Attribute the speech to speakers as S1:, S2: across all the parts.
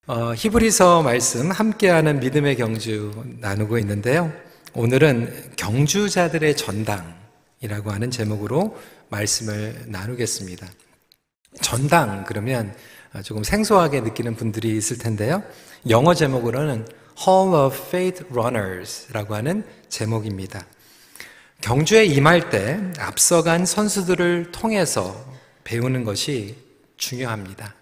S1: 히브리서 말씀 함께하는 믿음의 경주 나누고 있는데요. 오늘은 경주자들의 전당이라고 하는 제목으로 말씀을 나누겠습니다. 전당 그러면 조금 생소하게 느끼는 분들이 있을 텐데요. 영어 제목으로는 Hall of Faith Runners라고 하는 제목입니다. 경주에 임할 때 앞서간 선수들을 통해서 배우는 것이 중요합니다.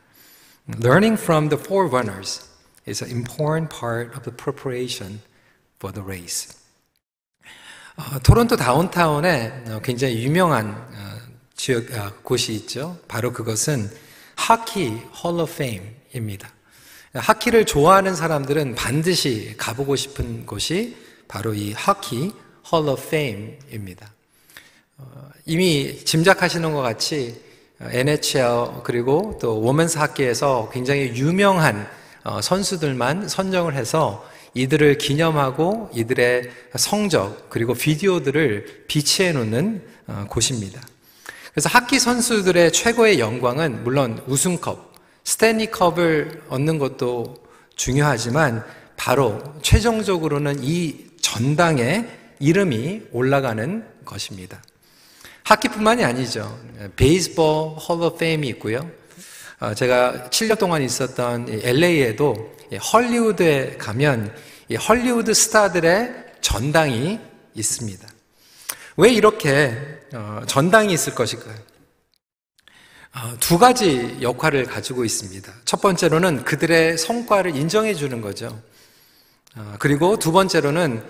S1: Learning from the forerunners is an important part of the preparation for the race. 토론토 다운타운에 굉장히 유명한 곳이 있죠. 바로 그것은 하키 홀 오브 페임입니다. 하키를 좋아하는 사람들은 반드시 가보고 싶은 곳이 바로 이 하키 홀 오브 페임입니다. 이미 짐작하시는 것 같이 NHL 그리고 또 워먼스 하키에서 굉장히 유명한 선수들만 선정을 해서 이들을 기념하고 이들의 성적 그리고 비디오들을 비치해 놓는 곳입니다. 그래서 하키 선수들의 최고의 영광은 물론 우승컵, 스탠리컵을 얻는 것도 중요하지만 바로 최종적으로는 이 전당에 이름이 올라가는 것입니다. 하키뿐만이 아니죠. 베이스볼 홀 오브 페임이 있고요. 제가 7년 동안 있었던 LA에도 헐리우드에 가면 이 헐리우드 스타들의 전당이 있습니다. 왜 이렇게 전당이 있을 것일까요? 두 가지 역할을 가지고 있습니다. 첫 번째로는 그들의 성과를 인정해 주는 거죠. 그리고 두 번째로는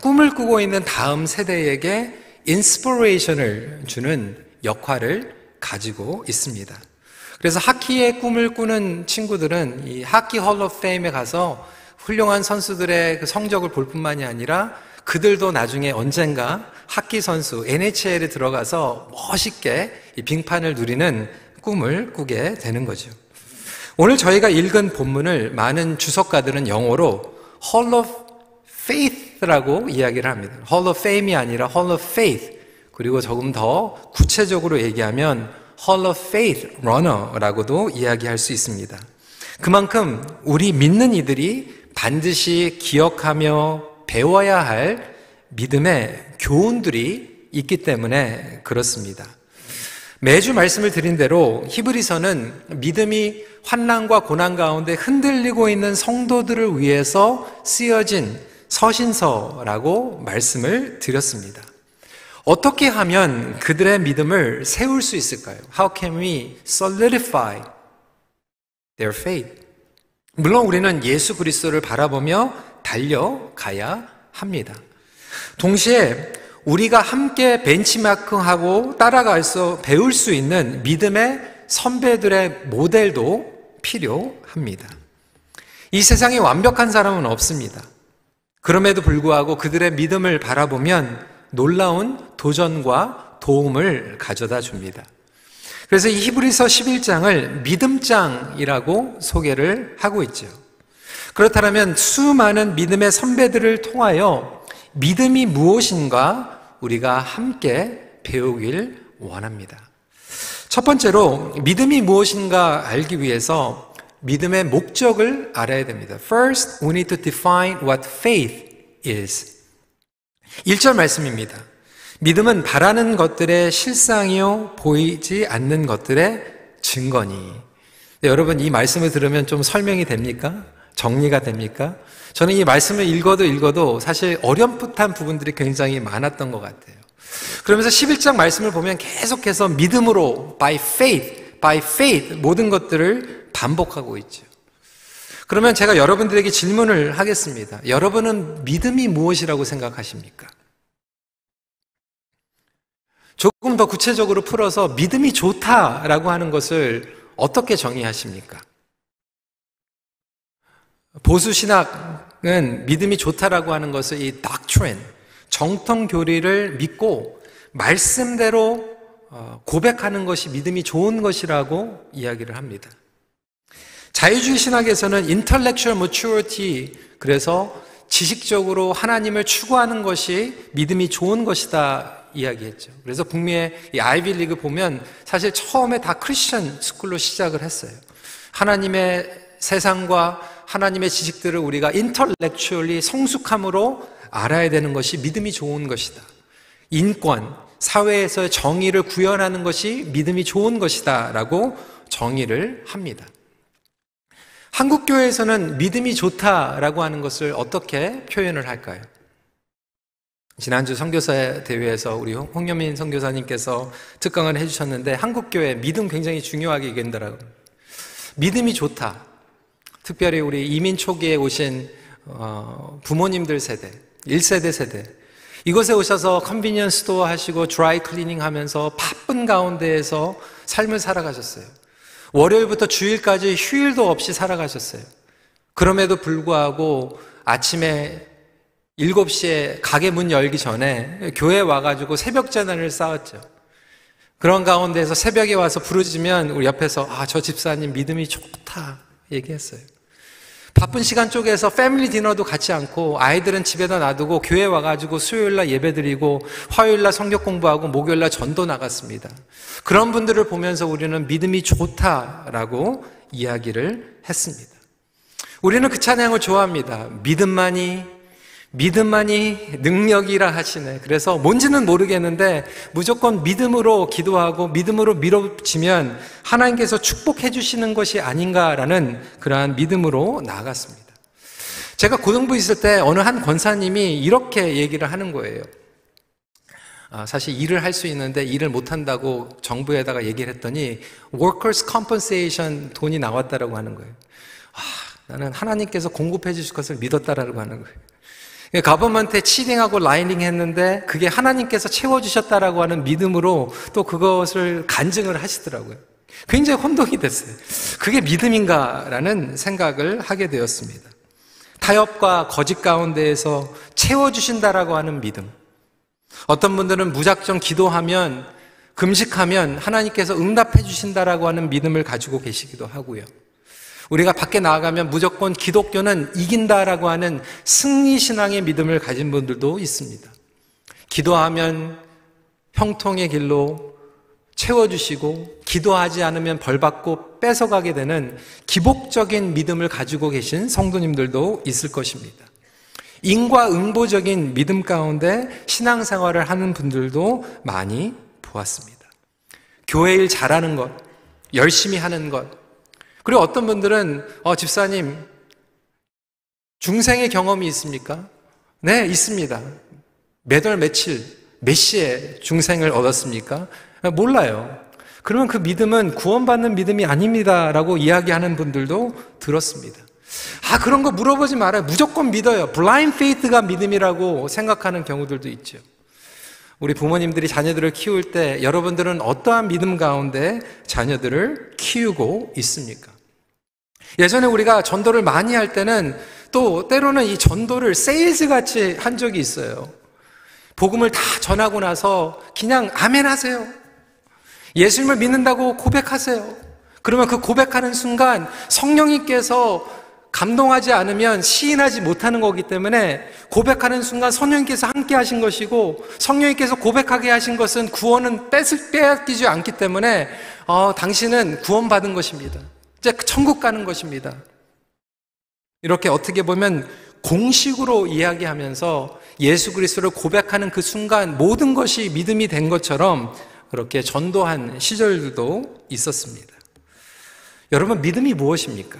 S1: 꿈을 꾸고 있는 다음 세대에게 인스피레이션을 주는 역할을 가지고 있습니다. 그래서 하키의 꿈을 꾸는 친구들은 이 하키 홀 오브 페임에 가서 훌륭한 선수들의 그 성적을 볼 뿐만이 아니라 그들도 나중에 언젠가 하키 선수 NHL에 들어가서 멋있게 이 빙판을 누리는 꿈을 꾸게 되는 거죠. 오늘 저희가 읽은 본문을 많은 주석가들은 영어로 Hall of Faith라고 이야기를 합니다. Hall of Fame이 아니라 Hall of Faith, 그리고 조금 더 구체적으로 얘기하면 Hall of Faith Runner라고도 이야기할 수 있습니다. 그만큼 우리 믿는 이들이 반드시 기억하며 배워야 할 믿음의 교훈들이 있기 때문에 그렇습니다. 매주 말씀을 드린 대로 히브리서는 믿음이 환난과 고난 가운데 흔들리고 있는 성도들을 위해서 쓰여진 서신서라고 말씀을 드렸습니다. 어떻게 하면 그들의 믿음을 세울 수 있을까요? How can we solidify their faith? 물론 우리는 예수 그리스도를 바라보며 달려가야 합니다. 동시에 우리가 함께 벤치마킹하고 따라가서 배울 수 있는 믿음의 선배들의 모델도 필요합니다. 이 세상에 완벽한 사람은 없습니다. 그럼에도 불구하고 그들의 믿음을 바라보면 놀라운 도전과 도움을 가져다 줍니다. 그래서 이 히브리서 11장을 믿음장이라고 소개를 하고 있죠. 그렇다면 수많은 믿음의 선배들을 통하여 믿음이 무엇인가 우리가 함께 배우길 원합니다. 첫 번째로 믿음이 무엇인가 알기 위해서 믿음의 목적을 알아야 됩니다. First, we need to define what faith is. 1절 말씀입니다. 믿음은 바라는 것들의 실상이요 보이지 않는 것들의 증거니. 네, 여러분 이 말씀을 들으면 좀 설명이 됩니까? 정리가 됩니까? 저는 이 말씀을 읽어도 사실 어렴풋한 부분들이 굉장히 많았던 것 같아요. 그러면서 11장 말씀을 보면 계속해서 믿음으로 by faith 모든 것들을 반복하고 있죠. 그러면 제가 여러분들에게 질문을 하겠습니다. 여러분은 믿음이 무엇이라고 생각하십니까? 조금 더 구체적으로 풀어서 믿음이 좋다라고 하는 것을 어떻게 정의하십니까? 보수 신학은 믿음이 좋다라고 하는 것을 이 doctrine, 정통 교리를 믿고 말씀대로 고백하는 것이 믿음이 좋은 것이라고 이야기를 합니다. 자유주의 신학에서는 intellectual maturity, 그래서 지식적으로 하나님을 추구하는 것이 믿음이 좋은 것이다 이야기했죠. 그래서 북미의 이 아이비리그 보면 사실 처음에 다 크리스천 스쿨로 시작을 했어요. 하나님의 세상과 하나님의 지식들을 우리가 intellectually 성숙함으로 알아야 되는 것이 믿음이 좋은 것이다. 인권, 사회에서의 정의를 구현하는 것이 믿음이 좋은 것이다 라고 정의를 합니다. 한국교회에서는 믿음이 좋다라고 하는 것을 어떻게 표현을 할까요? 지난주 선교사 대회에서 우리 홍여민 선교사님께서 특강을 해주셨는데 한국교회 믿음 굉장히 중요하게 얘기한다라고. 믿음이 좋다. 특별히 우리 이민 초기에 오신 부모님들 세대, 1세대 세대, 이곳에 오셔서 컨비니언스 스토어 하시고 드라이 클리닝 하면서 바쁜 가운데에서 삶을 살아가셨어요. 월요일부터 주일까지 휴일도 없이 살아가셨어요. 그럼에도 불구하고 아침에 7시에 가게 문 열기 전에 교회에 와가지고 새벽 재단을 쌓았죠. 그런 가운데에서 새벽에 와서 부르짖으면 우리 옆에서 저 집사님 믿음이 좋다 얘기했어요. 바쁜 시간 쪽에서 패밀리 디너도 같이 않고 아이들은 집에다 놔두고 교회 와가지고 수요일날 예배드리고 화요일날 성경 공부하고 목요일날 전도 나갔습니다. 그런 분들을 보면서 우리는 믿음이 좋다라고 이야기를 했습니다. 우리는 그 찬양을 좋아합니다. 믿음만이 능력이라 하시네. 그래서 뭔지는 모르겠는데 무조건 믿음으로 기도하고 믿음으로 밀어붙이면 하나님께서 축복해 주시는 것이 아닌가라는 그러한 믿음으로 나아갔습니다. 제가 고등부 있을 때 어느 한 권사님이 이렇게 얘기를 하는 거예요. 사실 일을 할 수 있는데 일을 못한다고 정부에다가 얘기를 했더니 Workers' Compensation 돈이 나왔다라고 하는 거예요. 나는 하나님께서 공급해 주실 것을 믿었다라고 하는 거예요. 가버먼트에 치딩하고 라이닝 했는데 그게 하나님께서 채워주셨다라고 하는 믿음으로 또 그것을 간증을 하시더라고요. 굉장히 혼동이 됐어요. 그게 믿음인가라는 생각을 하게 되었습니다. 타협과 거짓 가운데에서 채워주신다라고 하는 믿음. 어떤 분들은 무작정 기도하면, 금식하면 하나님께서 응답해 주신다라고 하는 믿음을 가지고 계시기도 하고요. 우리가 밖에 나아가면 무조건 기독교는 이긴다라고 하는 승리신앙의 믿음을 가진 분들도 있습니다. 기도하면 형통의 길로 채워주시고 기도하지 않으면 벌받고 뺏어가게 되는 기복적인 믿음을 가지고 계신 성도님들도 있을 것입니다. 인과응보적인 믿음 가운데 신앙생활을 하는 분들도 많이 보았습니다. 교회 일 잘하는 것, 열심히 하는 것, 그리고 어떤 분들은 집사님 중생의 경험이 있습니까? 네, 있습니다. 몇 월 며칠 몇 시에 중생을 얻었습니까? 몰라요. 그러면 그 믿음은 구원받는 믿음이 아닙니다라고 이야기하는 분들도 들었습니다. 그런 거 물어보지 말아요. 무조건 믿어요. 블라인드 페이트가 믿음이라고 생각하는 경우들도 있죠. 우리 부모님들이 자녀들을 키울 때 여러분들은 어떠한 믿음 가운데 자녀들을 키우고 있습니까? 예전에 우리가 전도를 많이 할 때는 또 때로는 이 전도를 세일즈 같이 한 적이 있어요. 복음을 다 전하고 나서 그냥 아멘 하세요. 예수님을 믿는다고 고백하세요. 그러면 그 고백하는 순간 성령님께서 감동하지 않으면 시인하지 못하는 거기 때문에 고백하는 순간 성령님께서 함께 하신 것이고 성령님께서 고백하게 하신 것은 구원은 빼앗기지 않기 때문에 당신은 구원받은 것입니다. 이제 천국 가는 것입니다. 이렇게 어떻게 보면 공식으로 이야기하면서 예수 그리스도를 고백하는 그 순간 모든 것이 믿음이 된 것처럼 그렇게 전도한 시절들도 있었습니다. 여러분, 믿음이 무엇입니까?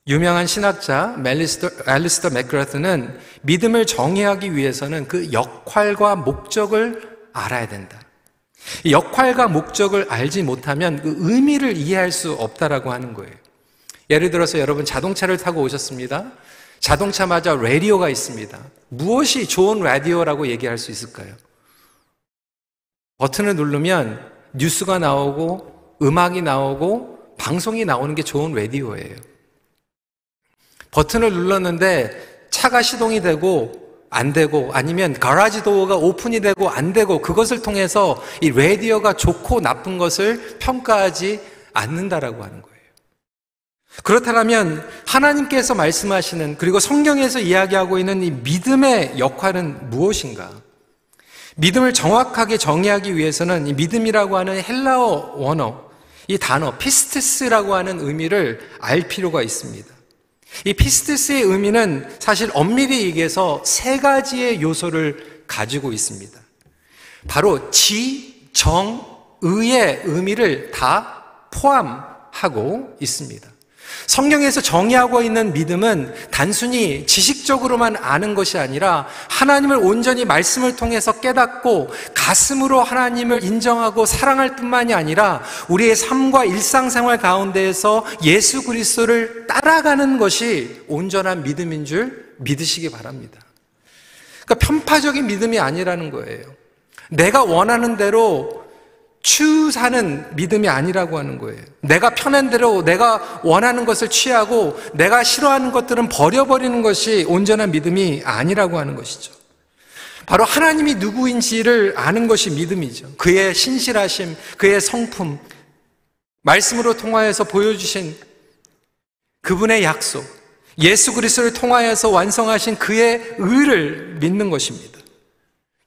S1: 유명한 신학자 앨리스터 맥그라트는 믿음을 정의하기 위해서는 그 역할과 목적을 알아야 된다. 이 역할과 목적을 알지 못하면 그 의미를 이해할 수 없다라고 하는 거예요. 예를 들어서 여러분 자동차를 타고 오셨습니다. 자동차마다 라디오가 있습니다. 무엇이 좋은 라디오라고 얘기할 수 있을까요? 버튼을 누르면 뉴스가 나오고 음악이 나오고 방송이 나오는 게 좋은 라디오예요. 버튼을 눌렀는데 차가 시동이 되고 안 되고 아니면 가라지 도어가 오픈이 되고 안 되고 그것을 통해서 이 라디오가 좋고 나쁜 것을 평가하지 않는다라고 하는 거예요. 그렇다면 하나님께서 말씀하시는 그리고 성경에서 이야기하고 있는 이 믿음의 역할은 무엇인가? 믿음을 정확하게 정의하기 위해서는 이 믿음이라고 하는 헬라어 원어, 이 단어 피스티스라고 하는 의미를 알 필요가 있습니다. 이 피스티스의 의미는 사실 엄밀히 얘기해서 세 가지의 요소를 가지고 있습니다. 바로 지, 정, 의의 의미를 다 포함하고 있습니다. 성경에서 정의하고 있는 믿음은 단순히 지식적으로만 아는 것이 아니라 하나님을 온전히 말씀을 통해서 깨닫고 가슴으로 하나님을 인정하고 사랑할 뿐만이 아니라 우리의 삶과 일상생활 가운데에서 예수 그리스도를 따라가는 것이 온전한 믿음인 줄 믿으시기 바랍니다. 그러니까 편파적인 믿음이 아니라는 거예요. 내가 원하는 대로 취사는 믿음이 아니라고 하는 거예요. 내가 편한 대로 내가 원하는 것을 취하고 내가 싫어하는 것들은 버려버리는 것이 온전한 믿음이 아니라고 하는 것이죠. 바로 하나님이 누구인지를 아는 것이 믿음이죠. 그의 신실하심, 그의 성품, 말씀으로 통하여서 보여주신 그분의 약속, 예수 그리스도를 통하여서 완성하신 그의 의를 믿는 것입니다.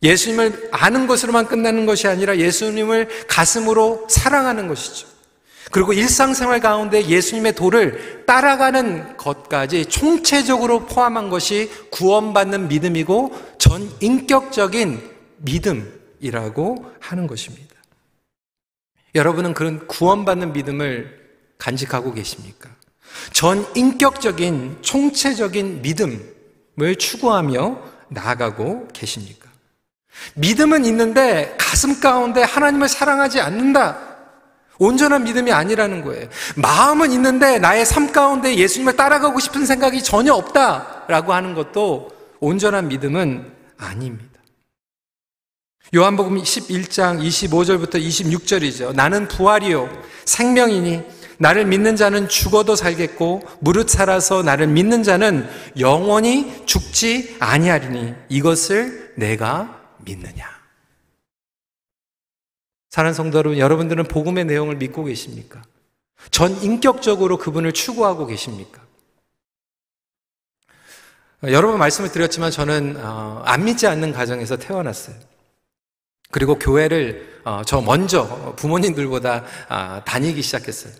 S1: 예수님을 아는 것으로만 끝나는 것이 아니라 예수님을 가슴으로 사랑하는 것이죠. 그리고 일상생활 가운데 예수님의 도를 따라가는 것까지 총체적으로 포함한 것이 구원받는 믿음이고 전인격적인 믿음이라고 하는 것입니다. 여러분은 그런 구원받는 믿음을 간직하고 계십니까? 전인격적인 총체적인 믿음을 추구하며 나아가고 계십니까? 믿음은 있는데 가슴 가운데 하나님을 사랑하지 않는다. 온전한 믿음이 아니라는 거예요. 마음은 있는데 나의 삶 가운데 예수님을 따라가고 싶은 생각이 전혀 없다라고 하는 것도 온전한 믿음은 아닙니다. 요한복음 11장 25절부터 26절이죠. 나는 부활이요 생명이니 나를 믿는 자는 죽어도 살겠고 무릇 살아서 나를 믿는 자는 영원히 죽지 아니하리니 이것을 내가 믿느냐. 사랑하는 성도 여러분, 여러분들은 복음의 내용을 믿고 계십니까? 전인격적으로 그분을 추구하고 계십니까? 여러 번 말씀을 드렸지만 저는 안 믿지 않는 가정에서 태어났어요. 그리고 교회를 저 먼저 부모님들보다 다니기 시작했어요.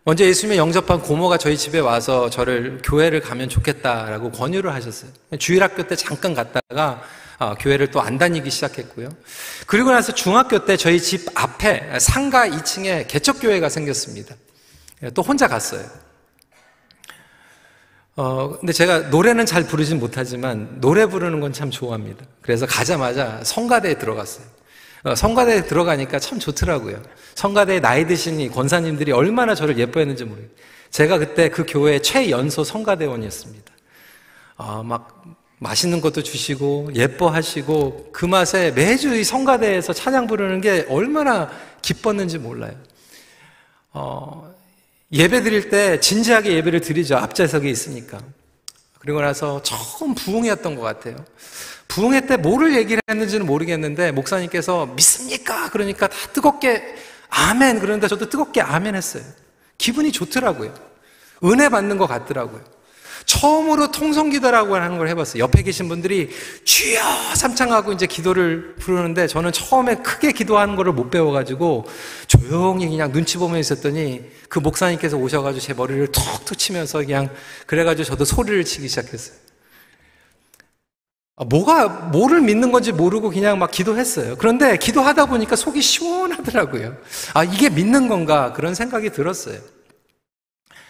S1: 먼저 예수님을 영접한 고모가 저희 집에 와서 저를 교회를 가면 좋겠다라고 권유를 하셨어요. 주일학교 때 잠깐 갔다가 교회를 또 안 다니기 시작했고요. 그리고 나서 중학교 때 저희 집 앞에 상가 2층에 개척교회가 생겼습니다. 또 혼자 갔어요. 근데 제가 노래는 잘 부르진 못하지만 노래 부르는 건 참 좋아합니다. 그래서 가자마자 성가대에 들어갔어요. 성가대에 들어가니까 참 좋더라고요. 성가대에 나이 드신 이 권사님들이 얼마나 저를 예뻐했는지 모르겠어요. 제가 그때 그 교회 최연소 성가대원이었습니다. 막 맛있는 것도 주시고 예뻐하시고 그 맛에 매주 이 성가대에서 찬양 부르는 게 얼마나 기뻤는지 몰라요. 예배 드릴 때 진지하게 예배를 드리죠. 앞좌석에 있으니까. 그리고 나서 처음 부흥회였던 것 같아요. 부흥회 때 뭐를 얘기를 했는지는 모르겠는데 목사님께서 믿습니까? 그러니까 다 뜨겁게 아멘. 그러는데 저도 뜨겁게 아멘 했어요. 기분이 좋더라고요. 은혜 받는 것 같더라고요. 처음으로 통성기도라고 하는 걸 해봤어요. 옆에 계신 분들이 주여 삼창하고 이제 기도를 부르는데 저는 처음에 크게 기도하는 거를 못 배워가지고 조용히 그냥 눈치 보며 있었더니 그 목사님께서 오셔가지고 제 머리를 툭툭 치면서 그냥 그래가지고 저도 소리를 치기 시작했어요. 뭐를 믿는 건지 모르고 그냥 막 기도했어요. 그런데 기도하다 보니까 속이 시원하더라고요. 이게 믿는 건가 그런 생각이 들었어요.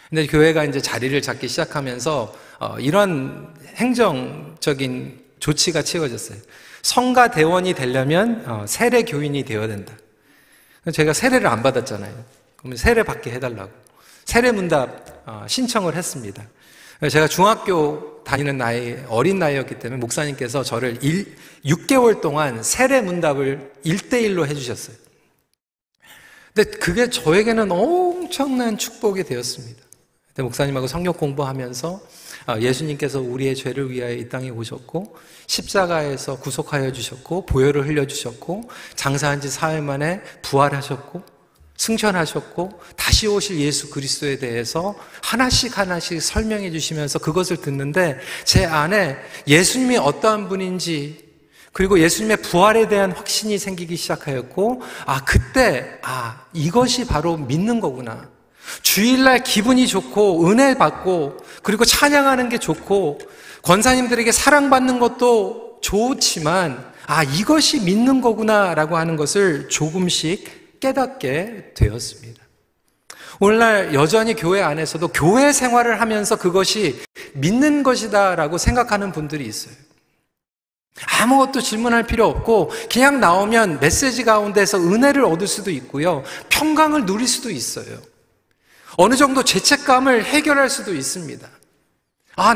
S1: 근데 교회가 이제 자리를 잡기 시작하면서 이런 행정적인 조치가 채워졌어요. 성가대원이 되려면 세례 교인이 되어야 된다. 제가 세례를 안 받았잖아요. 그러면 세례 받게 해달라고 세례문답 신청을 했습니다. 제가 중학교 다니는 나이, 어린 나이였기 때문에 목사님께서 저를 6개월 동안 세례문답을 1대1로 해주셨어요. 근데 그게 저에게는 엄청난 축복이 되었습니다. 그때 목사님하고 성경 공부하면서 예수님께서 우리의 죄를 위하여 이 땅에 오셨고 십자가에서 구속하여 주셨고 보혈을 흘려주셨고 장사한 지 사흘 만에 부활하셨고 승천하셨고 다시 오실 예수 그리스도에 대해서 하나씩 설명해 주시면서 그것을 듣는데 제 안에 예수님이 어떠한 분인지 그리고 예수님의 부활에 대한 확신이 생기기 시작하였고, 그때, 이것이 바로 믿는 거구나. 주일날 기분이 좋고, 은혜 받고, 그리고 찬양하는 게 좋고, 권사님들에게 사랑받는 것도 좋지만, 이것이 믿는 거구나, 라고 하는 것을 조금씩 깨닫게 되었습니다. 오늘날 여전히 교회 안에서도 교회 생활을 하면서 그것이 믿는 것이다, 라고 생각하는 분들이 있어요. 아무것도 질문할 필요 없고 그냥 나오면 메시지 가운데서 은혜를 얻을 수도 있고요, 평강을 누릴 수도 있어요. 어느 정도 죄책감을 해결할 수도 있습니다.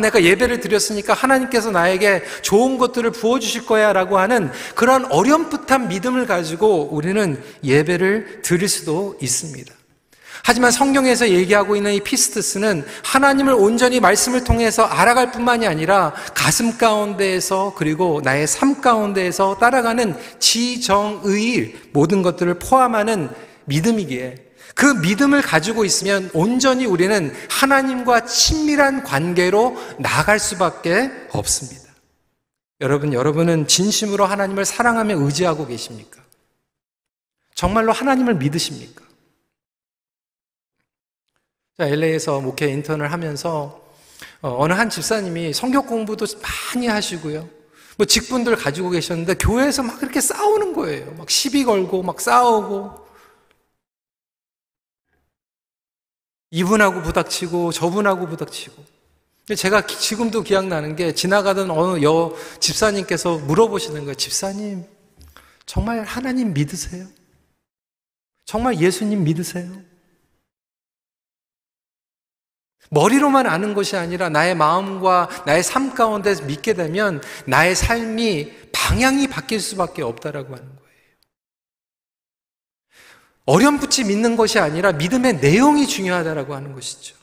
S1: 내가 예배를 드렸으니까 하나님께서 나에게 좋은 것들을 부어주실 거야 라고 하는 그런 어렴풋한 믿음을 가지고 우리는 예배를 드릴 수도 있습니다. 하지만 성경에서 얘기하고 있는 이 피스트스는 하나님을 온전히 말씀을 통해서 알아갈 뿐만이 아니라 가슴 가운데에서, 그리고 나의 삶 가운데에서 따라가는 지정의 모든 것들을 포함하는 믿음이기에, 그 믿음을 가지고 있으면 온전히 우리는 하나님과 친밀한 관계로 나아갈 수밖에 없습니다. 여러분은 진심으로 하나님을 사랑하며 의지하고 계십니까? 정말로 하나님을 믿으십니까? LA에서 목회 인턴을 하면서 어느 한 집사님이 성경 공부도 많이 하시고요, 직분들 가지고 계셨는데 교회에서 막 그렇게 싸우는 거예요. 막 시비 걸고 막 싸우고, 이분하고 부닥치고 저분하고 부닥치고. 제가 지금도 기억나는 게, 지나가던 어느 집사님께서 물어보시는 거예요. 집사님, 정말 하나님 믿으세요? 정말 예수님 믿으세요? 머리로만 아는 것이 아니라 나의 마음과 나의 삶 가운데 믿게 되면 나의 삶이 방향이 바뀔 수밖에 없다라고 하는 거예요. 어렴풋이 믿는 것이 아니라 믿음의 내용이 중요하다라고 하는 것이죠.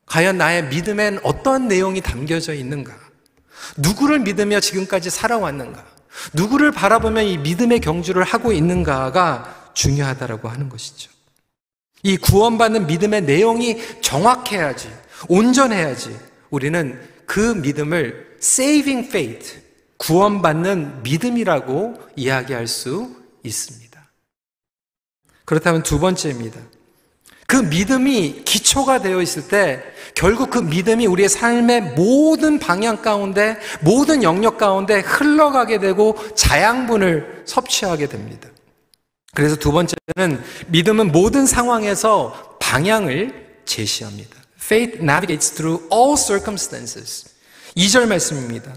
S1: 과연 나의 믿음엔 어떤 내용이 담겨져 있는가? 누구를 믿으며 지금까지 살아왔는가? 누구를 바라보며 이 믿음의 경주를 하고 있는가가 중요하다라고 하는 것이죠. 이 구원받는 믿음의 내용이 정확해야지, 온전해야지 우리는 그 믿음을 saving faith, 구원받는 믿음이라고 이야기할 수 있습니다. 그렇다면 두 번째입니다. 그 믿음이 기초가 되어 있을 때 결국 그 믿음이 우리의 삶의 모든 방향 가운데, 모든 영역 가운데 흘러가게 되고 자양분을 섭취하게 됩니다. 그래서 두 번째는 믿음은 모든 상황에서 방향을 제시합니다. Faith navigates through all circumstances. 2절 말씀입니다.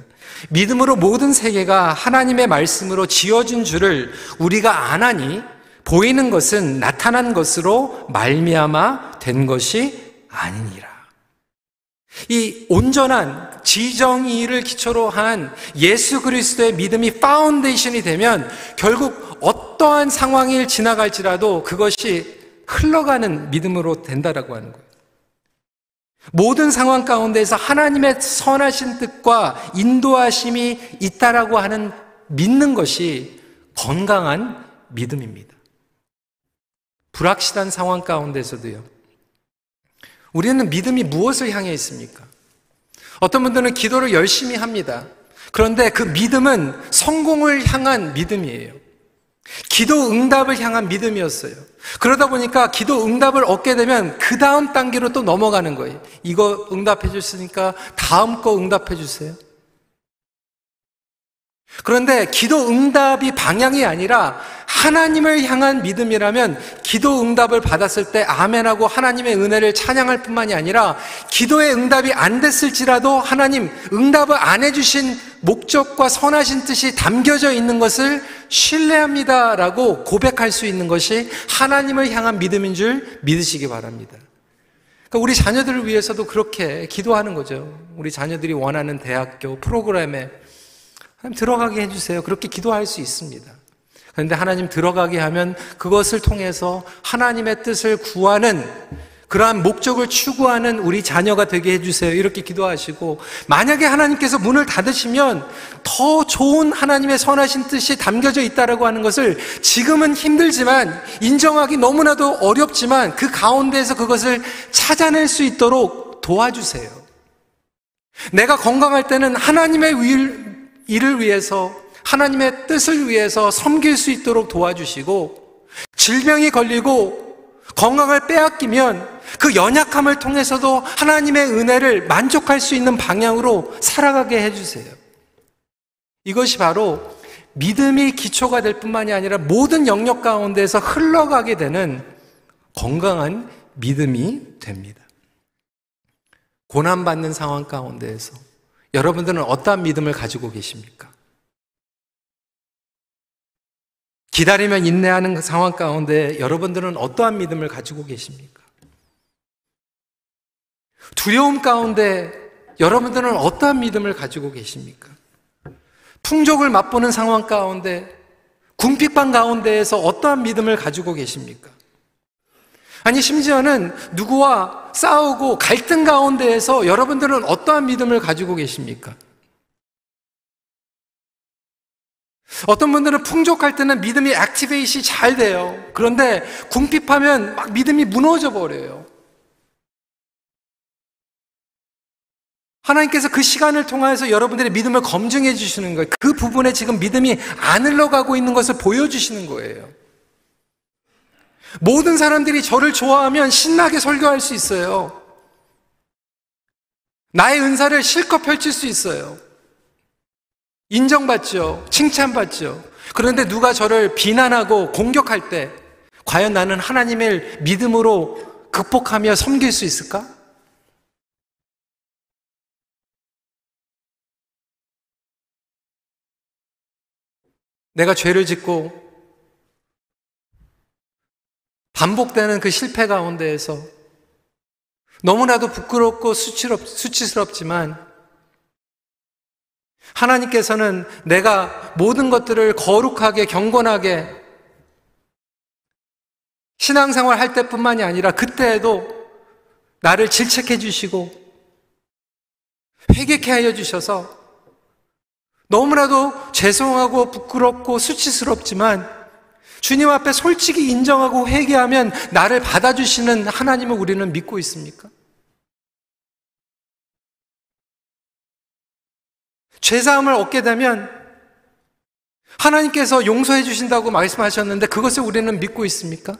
S1: 믿음으로 모든 세계가 하나님의 말씀으로 지어진 줄을 우리가 아나니 보이는 것은 나타난 것으로 말미암아 된 것이 아니니라. 이 온전한 지정의를 기초로 한 예수 그리스도의 믿음이 파운데이션이 되면 결국 어떠한 상황을 지나갈지라도 그것이 흘러가는 믿음으로 된다라고 하는 거예요. 모든 상황 가운데에서 하나님의 선하신 뜻과 인도하심이 있다라고 하는 믿는 것이 건강한 믿음입니다. 불확실한 상황 가운데서도요, 우리는 믿음이 무엇을 향해 있습니까? 어떤 분들은 기도를 열심히 합니다. 그런데 그 믿음은 성공을 향한 믿음이에요. 기도 응답을 향한 믿음이었어요. 그러다 보니까 기도 응답을 얻게 되면 그 다음 단계로 또 넘어가는 거예요. 이거 응답해 줬으니까 다음 거 응답해 주세요. 그런데 기도 응답이 방향이 아니라 하나님을 향한 믿음이라면 기도 응답을 받았을 때 아멘하고 하나님의 은혜를 찬양할 뿐만이 아니라 기도의 응답이 안 됐을지라도 하나님 응답을 안 해주신 목적과 선하신 뜻이 담겨져 있는 것을 신뢰합니다라고 고백할 수 있는 것이 하나님을 향한 믿음인 줄 믿으시기 바랍니다. 그러니까 우리 자녀들을 위해서도 그렇게 기도하는 거죠. 우리 자녀들이 원하는 대학교 프로그램에 하나님 들어가게 해주세요. 그렇게 기도할 수 있습니다. 그런데 하나님 들어가게 하면 그것을 통해서 하나님의 뜻을 구하는, 그러한 목적을 추구하는 우리 자녀가 되게 해주세요. 이렇게 기도하시고, 만약에 하나님께서 문을 닫으시면 더 좋은 하나님의 선하신 뜻이 담겨져 있다라고 하는 것을 지금은 힘들지만, 인정하기 너무나도 어렵지만 그 가운데에서 그것을 찾아낼 수 있도록 도와주세요. 내가 건강할 때는 하나님의 일을 위해서, 하나님의 뜻을 위해서 섬길 수 있도록 도와주시고, 질병이 걸리고 건강을 빼앗기면 그 연약함을 통해서도 하나님의 은혜를 만족할 수 있는 방향으로 살아가게 해주세요. 이것이 바로 믿음이 기초가 될 뿐만이 아니라 모든 영역 가운데서 흘러가게 되는 건강한 믿음이 됩니다. 고난받는 상황 가운데에서 여러분들은 어떠한 믿음을 가지고 계십니까? 기다리며 인내하는 상황 가운데 여러분들은 어떠한 믿음을 가지고 계십니까? 두려움 가운데 여러분들은 어떠한 믿음을 가지고 계십니까? 풍족을 맛보는 상황 가운데, 궁핍한 가운데에서 어떠한 믿음을 가지고 계십니까? 아니, 심지어는 누구와 싸우고 갈등 가운데에서 여러분들은 어떠한 믿음을 가지고 계십니까? 어떤 분들은 풍족할 때는 믿음이 액티베이션이 잘 돼요. 그런데 궁핍하면 막 믿음이 무너져 버려요. 하나님께서 그 시간을 통해서 여러분들의 믿음을 검증해 주시는 거예요. 그 부분에 지금 믿음이 안 흘러가고 있는 것을 보여주시는 거예요. 모든 사람들이 저를 좋아하면 신나게 설교할 수 있어요. 나의 은사를 실컷 펼칠 수 있어요. 인정받죠. 칭찬받죠. 그런데 누가 저를 비난하고 공격할 때 과연 나는 하나님을 믿음으로 극복하며 섬길 수 있을까? 내가 죄를 짓고 반복되는 그 실패 가운데에서 너무나도 부끄럽고 수치스럽지만 하나님께서는 내가 모든 것들을 거룩하게 경건하게 신앙생활 할 때뿐만이 아니라 그때에도 나를 질책해 주시고 회개케 하여 주셔서 너무나도 죄송하고 부끄럽고 수치스럽지만 주님 앞에 솔직히 인정하고 회개하면 나를 받아주시는 하나님을 우리는 믿고 있습니까? 죄사함을 얻게 되면 하나님께서 용서해 주신다고 말씀하셨는데 그것을 우리는 믿고 있습니까?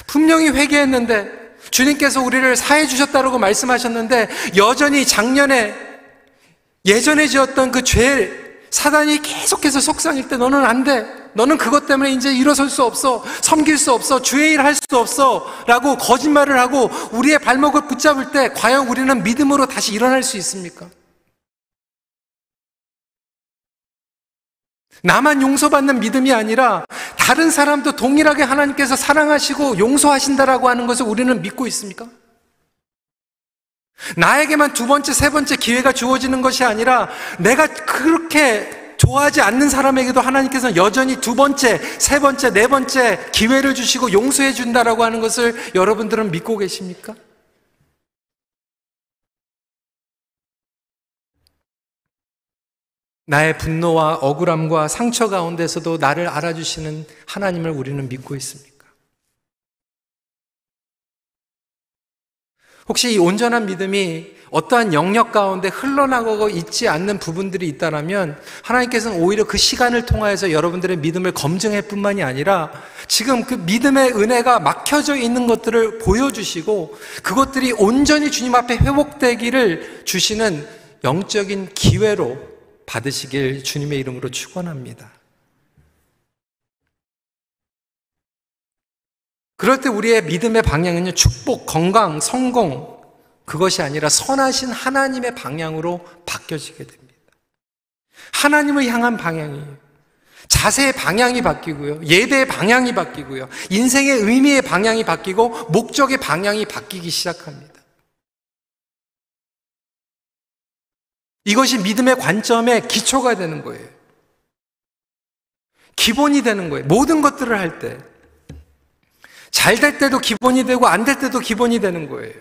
S1: 분명히 회개했는데 주님께서 우리를 사해 주셨다고 말씀하셨는데 여전히 예전에 지었던 그 죄, 사단이 계속해서 속상일 때 너는 안 돼. 너는 그것 때문에 이제 일어설 수 없어. 섬길 수 없어. 주의 일 할 수 없어. 라고 거짓말을 하고 우리의 발목을 붙잡을 때 과연 우리는 믿음으로 다시 일어날 수 있습니까? 나만 용서받는 믿음이 아니라 다른 사람도 동일하게 하나님께서 사랑하시고 용서하신다라고 하는 것을 우리는 믿고 있습니까? 나에게만 두 번째, 세 번째 기회가 주어지는 것이 아니라 내가 그렇게 좋아하지 않는 사람에게도 하나님께서는 여전히 두 번째, 세 번째, 네 번째 기회를 주시고 용서해 준다라고 하는 것을 여러분들은 믿고 계십니까? 나의 분노와 억울함과 상처 가운데서도 나를 알아주시는 하나님을 우리는 믿고 있습니까? 혹시 이 온전한 믿음이 어떠한 영역 가운데 흘러나가고 있지 않는 부분들이 있다면 하나님께서는 오히려 그 시간을 통하여서 여러분들의 믿음을 검증할 뿐만이 아니라 지금 그 믿음의 은혜가 막혀져 있는 것들을 보여주시고 그것들이 온전히 주님 앞에 회복되기를 주시는 영적인 기회로 받으시길 주님의 이름으로 축원합니다. 그럴 때 우리의 믿음의 방향은요, 축복, 건강, 성공, 그것이 아니라 선하신 하나님의 방향으로 바뀌어지게 됩니다. 하나님을 향한 방향이에요. 자세의 방향이 바뀌고요, 예배의 방향이 바뀌고요, 인생의 의미의 방향이 바뀌고 목적의 방향이 바뀌기 시작합니다. 이것이 믿음의 관점의 기초가 되는 거예요. 기본이 되는 거예요. 모든 것들을 할 때. 잘 될 때도 기본이 되고 안 될 때도 기본이 되는 거예요.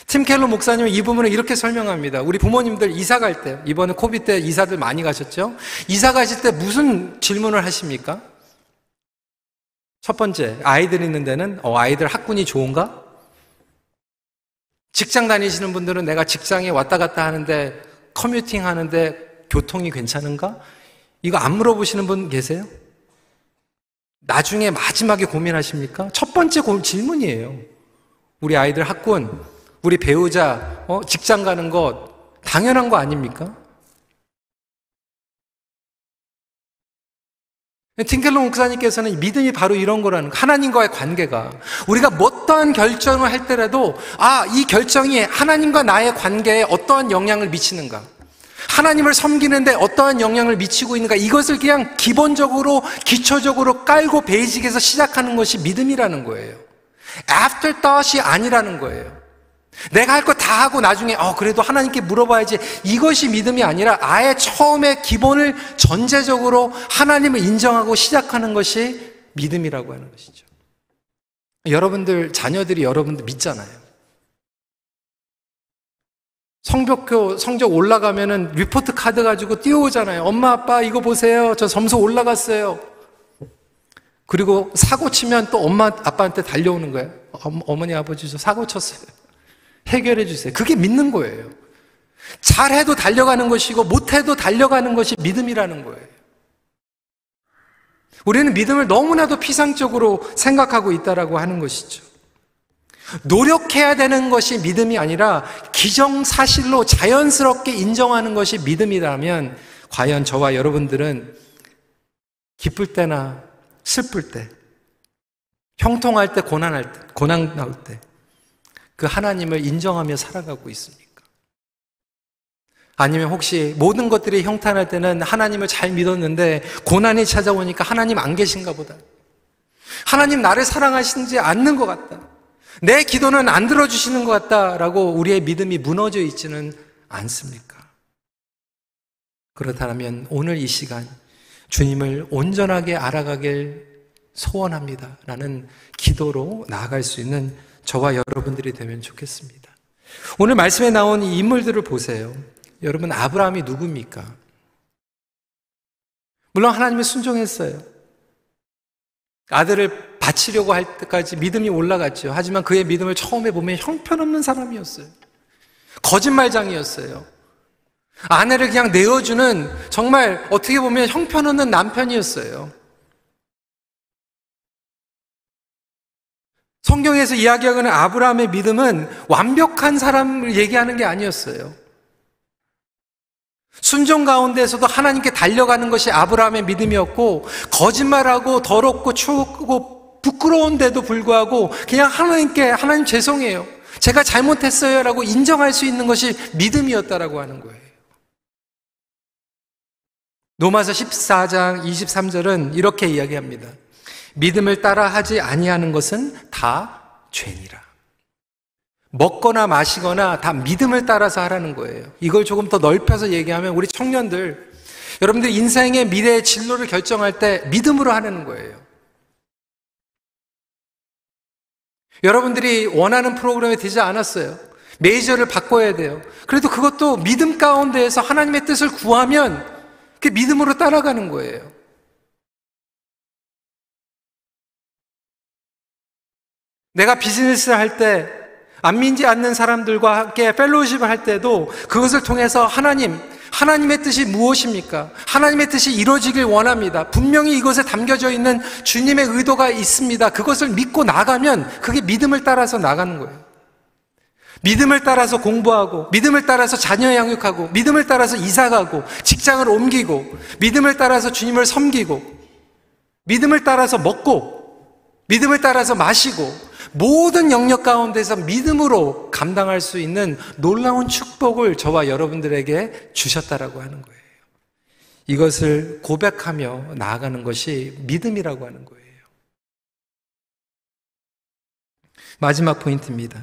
S1: 팀 켈러 목사님은 이 부분을 이렇게 설명합니다. 우리 부모님들 이사 갈 때, 이번에 코비드 때 이사들 많이 가셨죠? 이사 가실 때 무슨 질문을 하십니까? 첫 번째, 아이들 있는 데는 아이들 학군이 좋은가? 직장 다니시는 분들은 내가 직장에 왔다 갔다 하는데 커뮤팅 하는데 교통이 괜찮은가? 이거 안 물어보시는 분 계세요? 나중에 마지막에 고민하십니까? 첫 번째 질문이에요. 우리 아이들 학군, 우리 배우자, 직장 가는 것 당연한 거 아닙니까? 틴켈러 목사님께서는 믿음이 바로 이런 거라는 거, 하나님과의 관계가 우리가 어떠한 결정을 할 때라도 이 결정이 하나님과 나의 관계에 어떠한 영향을 미치는가, 하나님을 섬기는데 어떠한 영향을 미치고 있는가, 이것을 그냥 기본적으로 기초적으로 깔고 베이직에서 시작하는 것이 믿음이라는 거예요. 애프터թ이 아니라는 거예요. 내가 할 거 다 하고 나중에 그래도 하나님께 물어봐야지, 이것이 믿음이 아니라 아예 처음에 기본을 전제적으로 하나님을 인정하고 시작하는 것이 믿음이라고 하는 것이죠. 여러분들 자녀들이 여러분들 믿잖아요. 성벽교 성적 올라가면은 리포트 카드 가지고 뛰어오잖아요. 엄마 아빠 이거 보세요, 저 점수 올라갔어요. 그리고 사고 치면 또 엄마 아빠한테 달려오는 거예요. 어머니 아버지 저 사고 쳤어요, 해결해 주세요. 그게 믿는 거예요. 잘해도 달려가는 것이고 못해도 달려가는 것이 믿음이라는 거예요. 우리는 믿음을 너무나도 피상적으로 생각하고 있다라고 하는 것이죠. 노력해야 되는 것이 믿음이 아니라 기정사실로 자연스럽게 인정하는 것이 믿음이라면, 과연 저와 여러분들은 기쁠 때나 슬플 때, 형통할 때, 고난할 때, 고난 나올 때 그 하나님을 인정하며 살아가고 있습니까? 아니면 혹시 모든 것들이 형통할 때는 하나님을 잘 믿었는데 고난이 찾아오니까 하나님 안 계신가 보다, 하나님 나를 사랑하시지 않는 것 같다, 내 기도는 안 들어주시는 것 같다라고 우리의 믿음이 무너져 있지는 않습니까? 그렇다면 오늘 이 시간 주님을 온전하게 알아가길 소원합니다 라는 기도로 나아갈 수 있는 저와 여러분들이 되면 좋겠습니다. 오늘 말씀에 나온 이 인물들을 보세요. 여러분, 아브라함이 누굽니까? 물론 하나님이 순종했어요. 아들을 바치려고 할 때까지 믿음이 올라갔죠. 하지만 그의 믿음을 처음에 보면 형편없는 사람이었어요. 거짓말장이었어요. 아내를 그냥 내어주는, 정말 어떻게 보면 형편없는 남편이었어요. 성경에서 이야기하는 아브라함의 믿음은 완벽한 사람을 얘기하는 게 아니었어요. 순종 가운데에서도 하나님께 달려가는 것이 아브라함의 믿음이었고, 거짓말하고 더럽고 추우고 부끄러운데도 불구하고 그냥 하나님께, 하나님 죄송해요, 제가 잘못했어요 라고 인정할 수 있는 것이 믿음이었다라고 하는 거예요. 로마서 14장 23절은 이렇게 이야기합니다. 믿음을 따라 하지 아니하는 것은 다 죄니라. 먹거나 마시거나 다 믿음을 따라서 하라는 거예요. 이걸 조금 더 넓혀서 얘기하면 우리 청년들, 여러분들 인생의 미래의 진로를 결정할 때 믿음으로 하라는 거예요. 여러분들이 원하는 프로그램이 되지 않았어요. 메이저를 바꿔야 돼요. 그래도 그것도 믿음 가운데에서 하나님의 뜻을 구하면 그게 믿음으로 따라가는 거예요. 내가 비즈니스를 할 때 안 믿지 않는 사람들과 함께 펠로우십을 할 때도 그것을 통해서 하나님의 뜻이 무엇입니까? 하나님의 뜻이 이루어지길 원합니다. 분명히 이것에 담겨져 있는 주님의 의도가 있습니다. 그것을 믿고 나가면 그게 믿음을 따라서 나가는 거예요. 믿음을 따라서 공부하고, 믿음을 따라서 자녀 양육하고, 믿음을 따라서 이사가고, 직장을 옮기고, 믿음을 따라서 주님을 섬기고, 믿음을 따라서 먹고, 믿음을 따라서 마시고, 모든 영역 가운데서 믿음으로 감당할 수 있는 놀라운 축복을 저와 여러분들에게 주셨다라고 하는 거예요. 이것을 고백하며 나아가는 것이 믿음이라고 하는 거예요. 마지막 포인트입니다.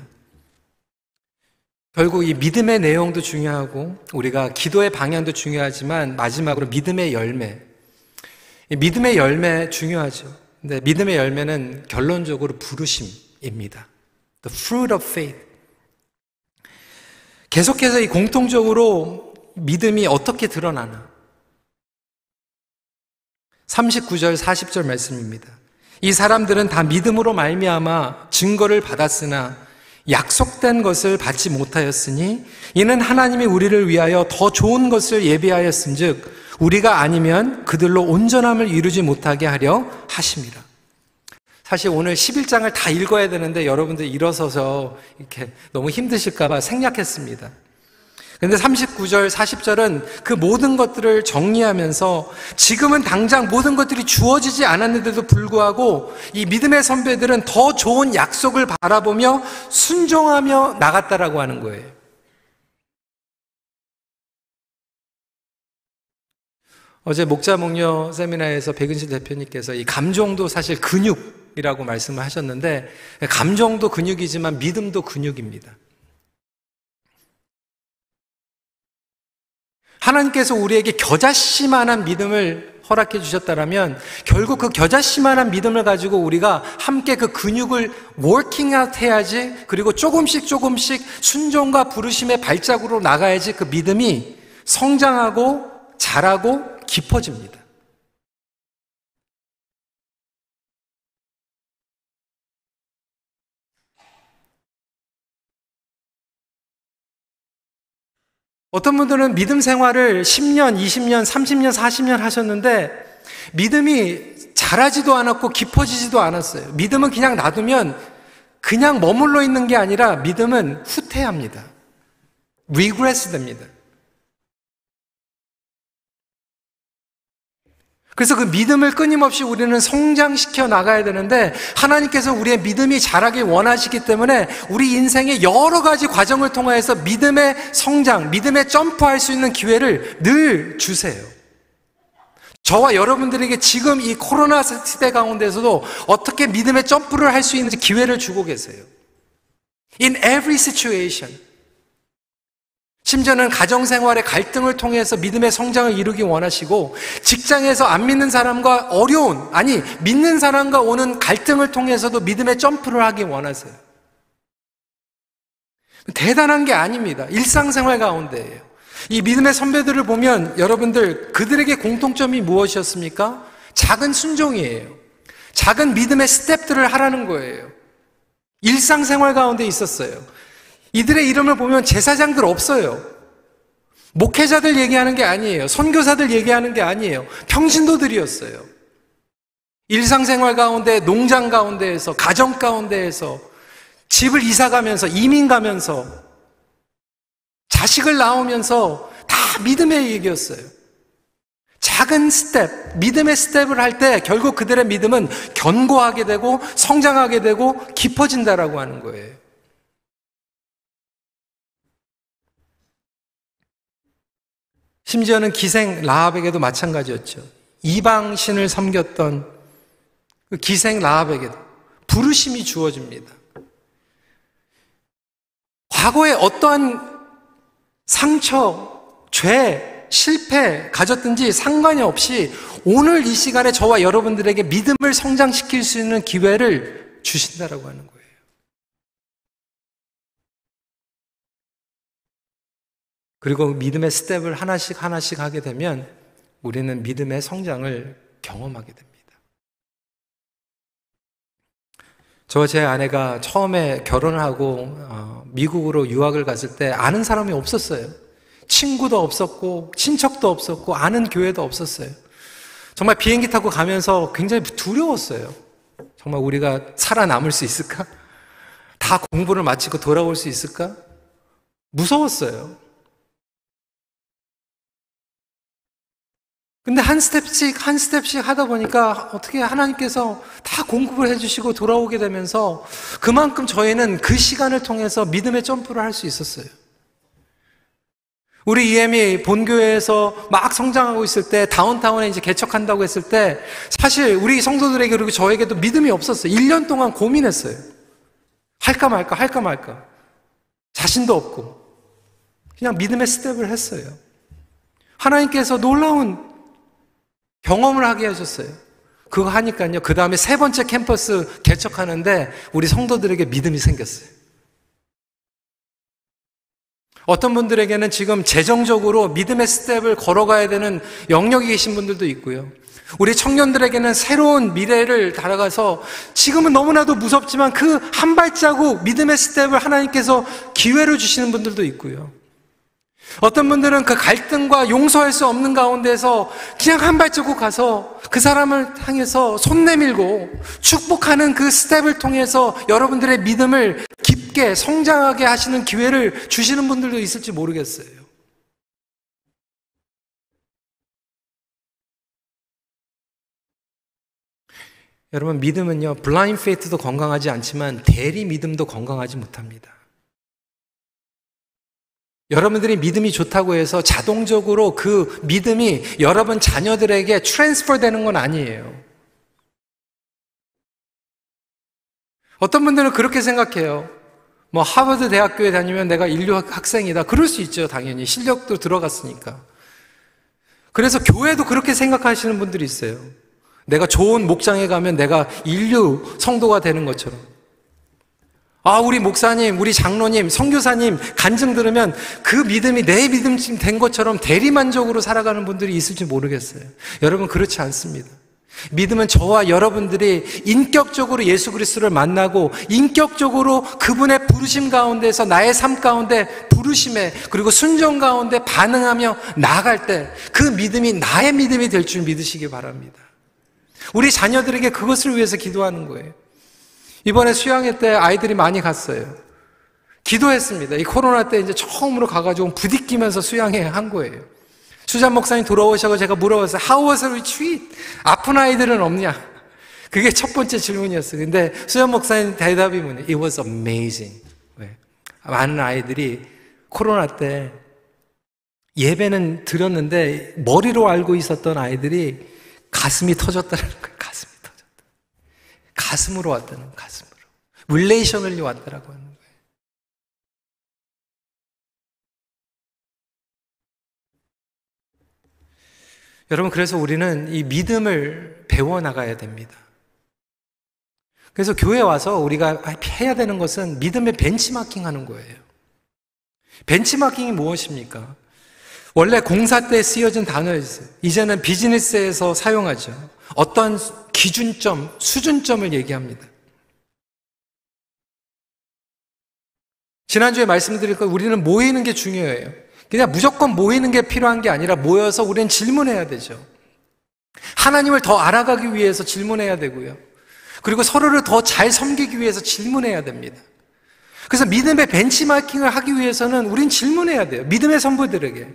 S1: 결국 이 믿음의 내용도 중요하고 우리가 기도의 방향도 중요하지만 마지막으로 믿음의 열매. 믿음의 열매 중요하죠. 근데 믿음의 열매는 결론적으로 부르심입니다. The fruit of faith. 계속해서 이 공통적으로 믿음이 어떻게 드러나나? 39절, 40절 말씀입니다. 이 사람들은 다 믿음으로 말미암아 증거를 받았으나 약속된 것을 받지 못하였으니 이는 하나님이 우리를 위하여 더 좋은 것을 예비하였은즉 우리가 아니면 그들로 온전함을 이루지 못하게 하려 하심이라. 사실 오늘 11장을 다 읽어야 되는데 여러분들 일어서서 이렇게 너무 힘드실까봐 생략했습니다. 그런데 39절, 40절은 그 모든 것들을 정리하면서 지금은 당장 모든 것들이 주어지지 않았는데도 불구하고 이 믿음의 선배들은 더 좋은 약속을 바라보며 순종하며 나갔다라고 하는 거예요. 어제 목자 목녀 세미나에서 백은실 대표님께서 이 감정도 사실 근육이라고 말씀을 하셨는데, 감정도 근육이지만 믿음도 근육입니다. 하나님께서 우리에게 겨자씨만한 믿음을 허락해 주셨다면 결국 그 겨자씨만한 믿음을 가지고 우리가 함께 그 근육을 워킹 아웃 해야지, 그리고 조금씩 순종과 부르심의 발자국으로 나가야지 그 믿음이 성장하고 자라고 깊어집니다. 어떤 분들은 믿음 생활을 10년, 20년, 30년, 40년 하셨는데 믿음이 자라지도 않았고 깊어지지도 않았어요. 믿음은 그냥 놔두면 그냥 머물러 있는 게 아니라 믿음은 후퇴합니다. 리그레스 됩니다. 그래서 그 믿음을 끊임없이 우리는 성장시켜 나가야 되는데, 하나님께서 우리의 믿음이 자라길 원하시기 때문에 우리 인생의 여러 가지 과정을 통해서 믿음의 성장, 믿음의 점프할 수 있는 기회를 늘 주세요. 저와 여러분들에게 지금 이 코로나 시대 가운데서도 어떻게 믿음의 점프를 할 수 있는지 기회를 주고 계세요. In every situation. 심지어는 가정생활의 갈등을 통해서 믿음의 성장을 이루기 원하시고, 직장에서 안 믿는 사람과 믿는 사람과 오는 갈등을 통해서도 믿음의 점프를 하기 원하세요. 대단한 게 아닙니다. 일상생활 가운데예요. 이 믿음의 선배들을 보면 여러분들, 그들에게 공통점이 무엇이었습니까? 작은 순종이에요. 작은 믿음의 스텝들을 하라는 거예요. 일상생활 가운데 있었어요. 이들의 이름을 보면 제사장들 없어요. 목회자들 얘기하는 게 아니에요. 선교사들 얘기하는 게 아니에요. 평신도들이었어요. 일상생활 가운데, 농장 가운데에서, 가정 가운데에서, 집을 이사 가면서, 이민 가면서, 자식을 낳으면서 다 믿음의 얘기였어요. 작은 스텝, 믿음의 스텝을 할 때 결국 그들의 믿음은 견고하게 되고 성장하게 되고 깊어진다라고 하는 거예요. 심지어는 기생 라합에게도 마찬가지였죠. 이방신을 섬겼던 그 기생 라합에게도 부르심이 주어집니다. 과거에 어떠한 상처, 죄, 실패 가졌든지 상관이 없이 오늘 이 시간에 저와 여러분들에게 믿음을 성장시킬 수 있는 기회를 주신다라고 하는 거예요. 그리고 믿음의 스텝을 하나씩 하게 되면 우리는 믿음의 성장을 경험하게 됩니다. 저와 제 아내가 처음에 결혼을 하고 미국으로 유학을 갔을 때 아는 사람이 없었어요. 친구도 없었고 친척도 없었고 아는 교회도 없었어요. 정말 비행기 타고 가면서 굉장히 두려웠어요. 정말 우리가 살아남을 수 있을까? 다 공부를 마치고 돌아올 수 있을까? 무서웠어요. 근데 한 스텝씩 하다 보니까 어떻게 하나님께서 다 공급을 해주시고 돌아오게 되면서 그만큼 저희는 그 시간을 통해서 믿음의 점프를 할 수 있었어요. 우리 EM이 본교회에서 막 성장하고 있을 때, 다운타운에 이제 개척한다고 했을 때 사실 우리 성도들에게 그리고 저에게도 믿음이 없었어요. 1년 동안 고민했어요. 할까 말까. 자신도 없고 그냥 믿음의 스텝을 했어요. 하나님께서 놀라운 경험을 하게 하셨어요. 그거 하니까요, 그 다음에 3번째 캠퍼스 개척하는데 우리 성도들에게 믿음이 생겼어요. 어떤 분들에게는 지금 재정적으로 믿음의 스텝을 걸어가야 되는 영역이 계신 분들도 있고요. 우리 청년들에게는 새로운 미래를 달아가서 지금은 너무나도 무섭지만 그 한 발자국 믿음의 스텝을 하나님께서 기회로 주시는 분들도 있고요. 어떤 분들은 그 갈등과 용서할 수 없는 가운데서 그냥 한 발자국 가서 그 사람을 향해서 손 내밀고 축복하는 그 스텝을 통해서 여러분들의 믿음을 깊게 성장하게 하시는 기회를 주시는 분들도 있을지 모르겠어요. 여러분, 믿음은요, 블라인드 페이트도 건강하지 않지만 대리 믿음도 건강하지 못합니다. 여러분들이 믿음이 좋다고 해서 자동적으로 그 믿음이 여러분 자녀들에게 트랜스퍼 되는 건 아니에요. 어떤 분들은 그렇게 생각해요. 뭐 하버드 대학교에 다니면 내가 인류 학생이다. 그럴 수 있죠, 당연히. 실력도 들어갔으니까. 그래서 교회도 그렇게 생각하시는 분들이 있어요. 내가 좋은 목장에 가면 내가 인류 성도가 되는 것처럼. 아, 우리 목사님, 우리 장로님, 선교사님 간증 들으면 그 믿음이 내 믿음쯤 된 것처럼 대리만족으로 살아가는 분들이 있을지 모르겠어요. 여러분, 그렇지 않습니다. 믿음은 저와 여러분들이 인격적으로 예수 그리스도를 만나고 인격적으로 그분의 부르심 가운데서 나의 삶 가운데 부르심에 그리고 순종 가운데 반응하며 나아갈 때 그 믿음이 나의 믿음이 될 줄 믿으시기 바랍니다. 우리 자녀들에게 그것을 위해서 기도하는 거예요. 이번에 수양회 때 아이들이 많이 갔어요. 기도했습니다. 이 코로나 때 이제 처음으로 가가지고 부딪히면서 수양회 한 거예요. 수잔 목사님 돌아오셔서 제가 물어봤어요. How was the retreat? 아픈 아이들은 없냐? 그게 첫 번째 질문이었어요. 근데 수잔 목사님 대답이 뭐냐? It was amazing. 왜? 많은 아이들이 코로나 때 예배는 드렸는데 머리로 알고 있었던 아이들이 가슴이 터졌다는 거예요. 가슴이 터졌다. 가슴으로 왔다는 거예요. 가슴으로. 릴레이셔널리 왔다라고 하는 거예요. 여러분, 그래서 우리는 이 믿음을 배워나가야 됩니다. 그래서 교회에 와서 우리가 해야 되는 것은 믿음의 벤치마킹 하는 거예요. 벤치마킹이 무엇입니까? 원래 공사 때 쓰여진 단어였어요. 이제는 비즈니스에서 사용하죠. 어떤 기준점, 수준점을 얘기합니다. 지난주에 말씀드린 것, 우리는 모이는 게 중요해요. 그냥 무조건 모이는 게 필요한 게 아니라 모여서 우리는 질문해야 되죠. 하나님을 더 알아가기 위해서 질문해야 되고요. 그리고 서로를 더 잘 섬기기 위해서 질문해야 됩니다. 그래서 믿음의 벤치마킹을 하기 위해서는 우린 질문해야 돼요. 믿음의 선부들에게.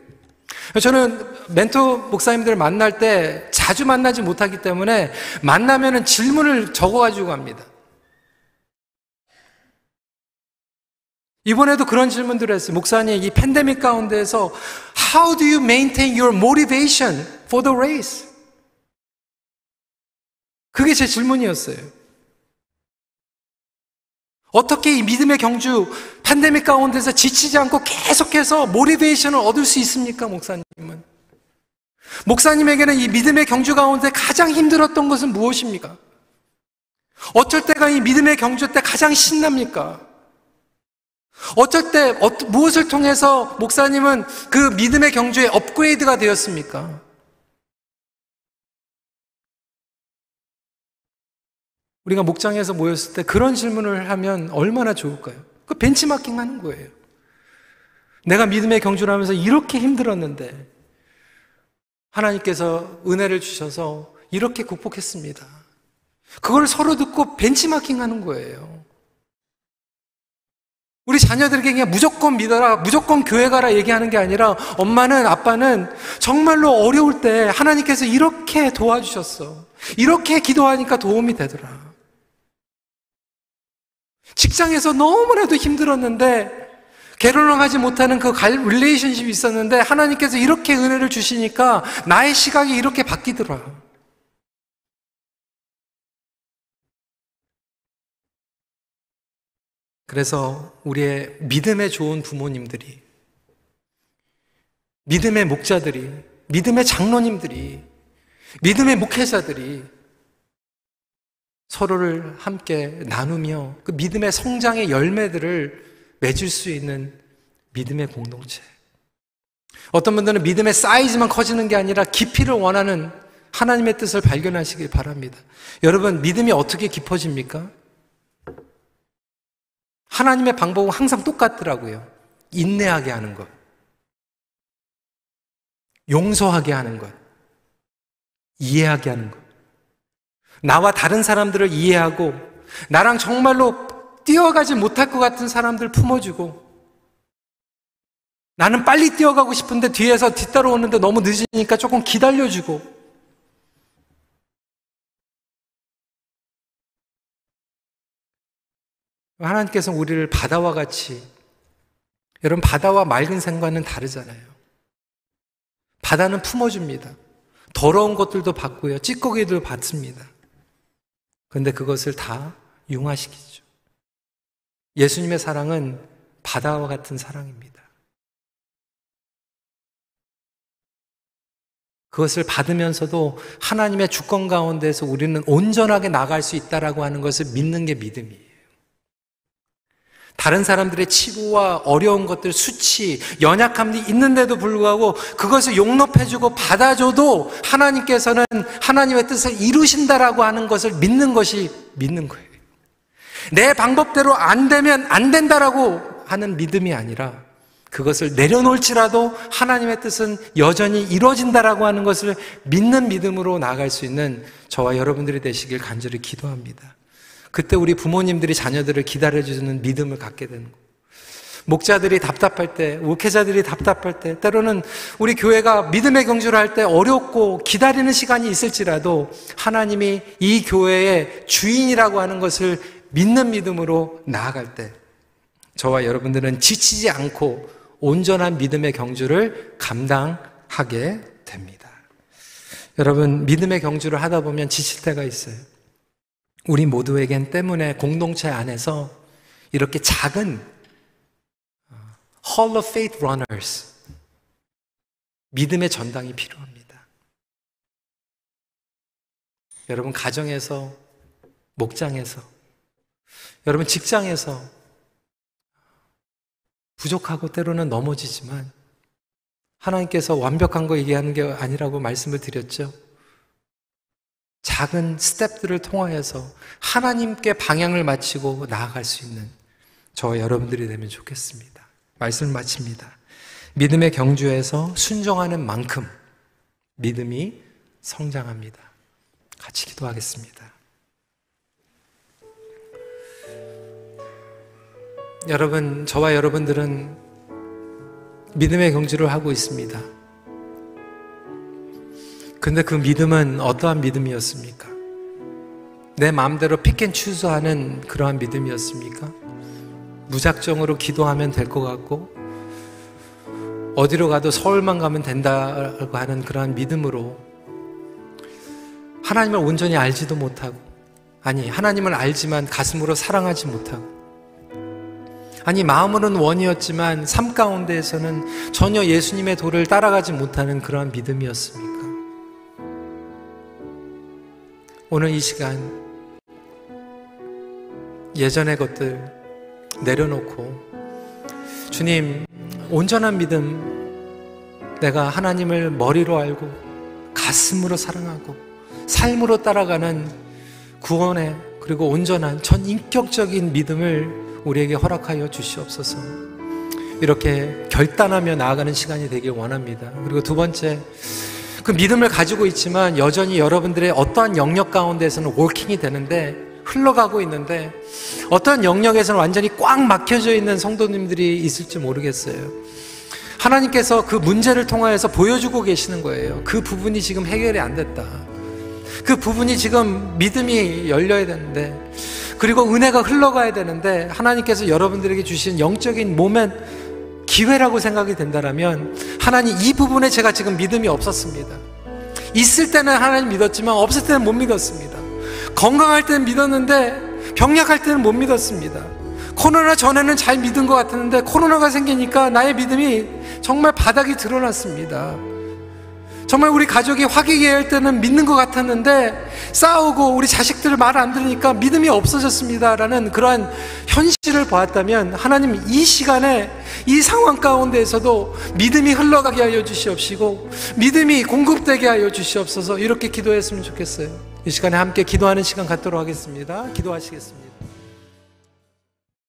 S1: 저는 멘토 목사님들 만날 때 자주 만나지 못하기 때문에 만나면은 질문을 적어가지고 갑니다. 이번에도 그런 질문들을 했어요. 목사님, 이 팬데믹 가운데에서 How do you maintain your motivation for the race? 그게 제 질문이었어요. 어떻게 이 믿음의 경주 팬데믹 가운데서 지치지 않고 계속해서 모티베이션을 얻을 수 있습니까, 목사님은? 목사님에게는 이 믿음의 경주 가운데 가장 힘들었던 것은 무엇입니까? 어쩔 때가 이 믿음의 경주 때 가장 신납니까? 어쩔 때 무엇을 통해서 목사님은 그 믿음의 경주의 업그레이드가 되었습니까? 우리가 목장에서 모였을 때 그런 질문을 하면 얼마나 좋을까요? 그 벤치마킹 하는 거예요. 내가 믿음의 경주를 하면서 이렇게 힘들었는데 하나님께서 은혜를 주셔서 이렇게 극복했습니다. 그걸 서로 듣고 벤치마킹 하는 거예요. 우리 자녀들에게 그냥 무조건 믿어라, 무조건 교회 가라 얘기하는 게 아니라 엄마는, 아빠는 정말로 어려울 때 하나님께서 이렇게 도와주셨어. 이렇게 기도하니까 도움이 되더라. 직장에서 너무나도 힘들었는데 결혼하지 못하는 그 릴레이션십이 있었는데 하나님께서 이렇게 은혜를 주시니까 나의 시각이 이렇게 바뀌더라. 그래서 우리의 믿음에 좋은 부모님들이, 믿음의 목자들이, 믿음의 장로님들이, 믿음의 목회자들이 서로를 함께 나누며 그 믿음의 성장의 열매들을 맺을 수 있는 믿음의 공동체. 어떤 분들은 믿음의 사이즈만 커지는 게 아니라 깊이를 원하는 하나님의 뜻을 발견하시길 바랍니다. 여러분, 믿음이 어떻게 깊어집니까? 하나님의 방법은 항상 똑같더라고요. 인내하게 하는 것. 용서하게 하는 것, 이해하게 하는 것, 나와 다른 사람들을 이해하고 나랑 정말로 뛰어가지 못할 것 같은 사람들 품어주고, 나는 빨리 뛰어가고 싶은데 뒤에서 뒤따라오는데 너무 늦으니까 조금 기다려주고, 하나님께서 우리를 바다와 같이, 여러분 바다와 맑은 샘과는 다르잖아요. 바다는 품어줍니다. 더러운 것들도 받고요, 찌꺼기도 받습니다. 그런데 그것을 다 융화시키죠. 예수님의 사랑은 바다와 같은 사랑입니다. 그것을 받으면서도 하나님의 주권 가운데서 우리는 온전하게 나갈 수 있다라고 하는 것을 믿는 게 믿음이에요. 다른 사람들의 치부와 어려운 것들, 수치, 연약함이 있는데도 불구하고 그것을 용납해주고 받아줘도 하나님께서는 하나님의 뜻을 이루신다라고 하는 것을 믿는 것이 믿는 거예요. 내 방법대로 안 되면 안 된다라고 하는 믿음이 아니라 그것을 내려놓을지라도 하나님의 뜻은 여전히 이루어진다라고 하는 것을 믿는 믿음으로 나아갈 수 있는 저와 여러분들이 되시길 간절히 기도합니다. 그때 우리 부모님들이 자녀들을 기다려주는 믿음을 갖게 되는 거예요. 목자들이 답답할 때, 목회자들이 답답할 때, 때로는 우리 교회가 믿음의 경주를 할 때 어렵고 기다리는 시간이 있을지라도 하나님이 이 교회의 주인이라고 하는 것을 믿는 믿음으로 나아갈 때 저와 여러분들은 지치지 않고 온전한 믿음의 경주를 감당하게 됩니다. 여러분, 믿음의 경주를 하다 보면 지칠 때가 있어요. 우리 모두에겐 때문에 공동체 안에서 이렇게 작은 Hall of Faith Runners, 믿음의 전당이 필요합니다. 여러분 가정에서, 목장에서, 여러분 직장에서 부족하고 때로는 넘어지지만 하나님께서 완벽한 거 얘기하는 게 아니라고 말씀을 드렸죠. 작은 스텝들을 통하여서 하나님께 방향을 맞추고 나아갈 수 있는 저와 여러분들이 되면 좋겠습니다. 말씀을 마칩니다. 믿음의 경주에서 순종하는 만큼 믿음이 성장합니다. 같이 기도하겠습니다. 여러분, 저와 여러분들은 믿음의 경주를 하고 있습니다. 근데 그 믿음은 어떠한 믿음이었습니까? 내 마음대로 픽앤추즈하는 그러한 믿음이었습니까? 무작정으로 기도하면 될 것 같고 어디로 가도 서울만 가면 된다고 하는 그러한 믿음으로 하나님을 온전히 알지도 못하고, 아니 하나님을 알지만 가슴으로 사랑하지 못하고, 아니 마음으로는 원이었지만 삶 가운데에서는 전혀 예수님의 도를 따라가지 못하는 그러한 믿음이었습니까? 오늘 이 시간 예전의 것들 내려놓고 주님, 온전한 믿음, 내가 하나님을 머리로 알고 가슴으로 사랑하고 삶으로 따라가는 구원의 그리고 온전한 전인격적인 믿음을 우리에게 허락하여 주시옵소서. 이렇게 결단하며 나아가는 시간이 되길 원합니다. 그리고 두 번째, 그 믿음을 가지고 있지만 여전히 여러분들의 어떠한 영역 가운데에서는 워킹이 되는데 흘러가고 있는데 어떠한 영역에서는 완전히 꽉 막혀져 있는 성도님들이 있을지 모르겠어요. 하나님께서 그 문제를 통하여서 보여주고 계시는 거예요. 그 부분이 지금 해결이 안 됐다. 그 부분이 지금 믿음이 열려야 되는데, 그리고 은혜가 흘러가야 되는데 하나님께서 여러분들에게 주신 영적인 모멘, 기회라고 생각이 된다면 하나님, 이 부분에 제가 지금 믿음이 없었습니다. 있을 때는 하나님 믿었지만 없을 때는 못 믿었습니다. 건강할 때는 믿었는데 병약할 때는 못 믿었습니다. 코로나 전에는 잘 믿은 것 같았는데 코로나가 생기니까 나의 믿음이 정말 바닥이 드러났습니다. 정말 우리 가족이 화기애애할 때는 믿는 것 같았는데 싸우고 우리 자식들 말 안 들으니까 믿음이 없어졌습니다 라는 그러한 현실을 보았다면 하나님, 이 시간에 이 상황 가운데에서도 믿음이 흘러가게 하여 주시옵시고 믿음이 공급되게 하여 주시옵소서. 이렇게 기도했으면 좋겠어요. 이 시간에 함께 기도하는 시간 갖도록 하겠습니다. 기도하시겠습니다.